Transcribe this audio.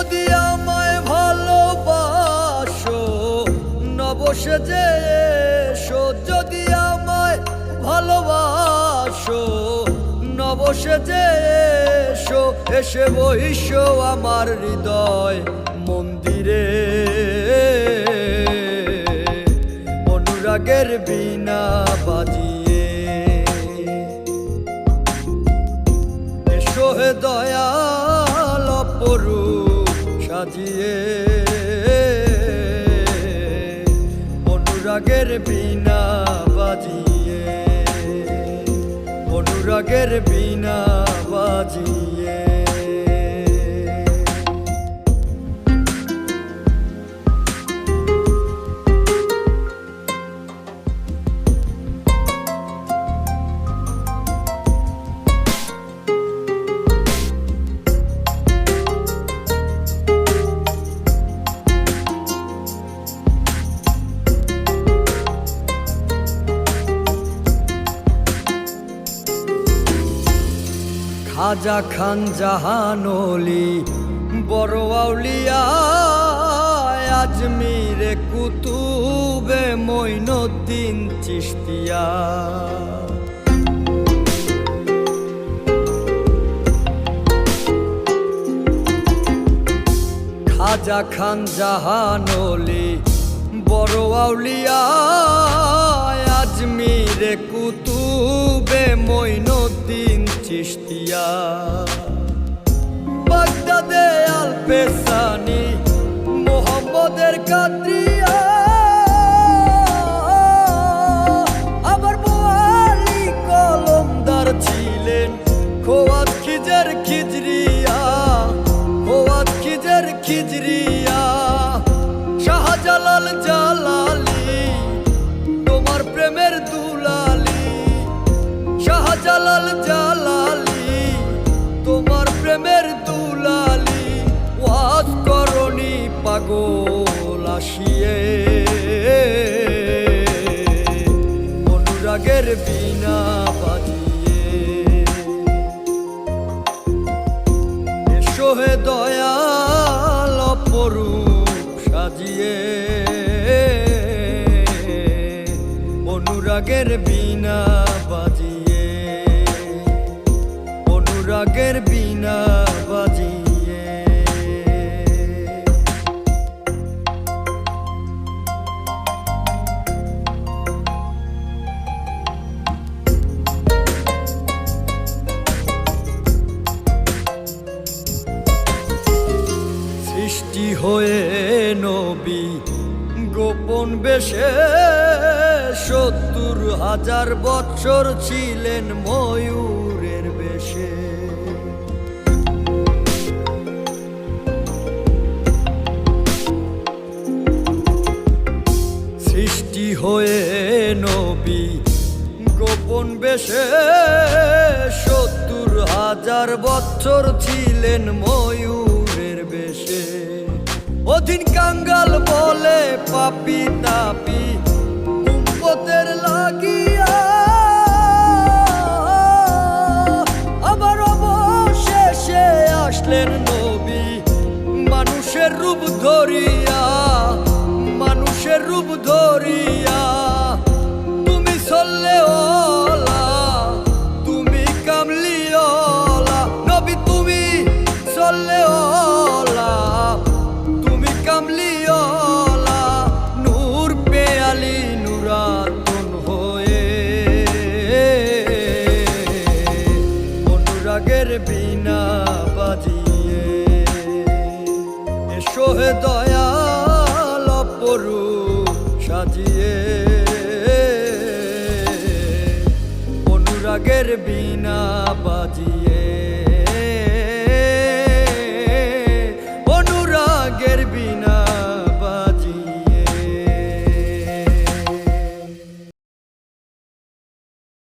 যদি আমায় ভালোবাসো নবসেজে এসো, যদি আমায় ভালোবাসো নবসেজে এসো, এসে বইসো আমার হৃদয় মন্দিরে। অনুরাগের বীণা বাজিয়ে এসো হে দয়াল অপরূপ সাজিয়ে। অনুরাগের বীণা বাজিয়ে, অনুরাগের বীণা বাজিয়ে। খাজা খান জাহানলি বড় আউলিয়া, আজমিরে কুতুবে মঈনুদ্দিন চিশতিয়া। খাজা খান জাহানলি বড় আউলিয়া, আজমিরে কুতুবে মঈনুদ্দিন চিশতিয়া। বাগদাদে আল পেসানি মোহাম্মদের কাদরিয়া, আবার বোয়ালি কলমদার ছিলেন খোয়াত খিজর খিজরিয়া, খোয়াত খিজর খিজরিয়া। শাহজালাল জালালি তোমার প্রেমের দুলালি, শাহজালাল জালালি তোমার প্রেমের দুলালি। ওয়াজ করনি পাগল আসিয়ে, অনুরাগের বীণা বাজিয়ে এসো হে দয়াল অপরূপ সাজিয়ে। অনুরাগের বীণা বাজিয়ে, অনুরাগের বীণা বাজিয়ে। সৃষ্টি হয়ে নবী গোপন বেশে ৭০,০০০ বৎসর ছিলেন ময়ূরের বেশে। সৃষ্টি হয়ে নবী গোপন বেশে ৭০,০০০ বৎসর ছিলেন ময়ূরের বেশে। অধীন কাঙ্গাল বলে পাপি তাপি উম্মতের লাগিয়া, আবার অবশেষে আসলেন নবী মানুষের রূপ ধরিয়া, মানুষের রূপ ধরিয়া। তুমি সল্লে ওলা, তুমি কামলি ওলা নবী, তুমি সল্লে ওলা, তুমি কামলি ওলা। নূর পেয়ালি নুরাতুন হয়ে, অনুরাগের বীণা বাজিয়ে এসো হে দয়াল অপরূপ সাজিয়ে। অনুরাগের বীণা বাজিয়ে।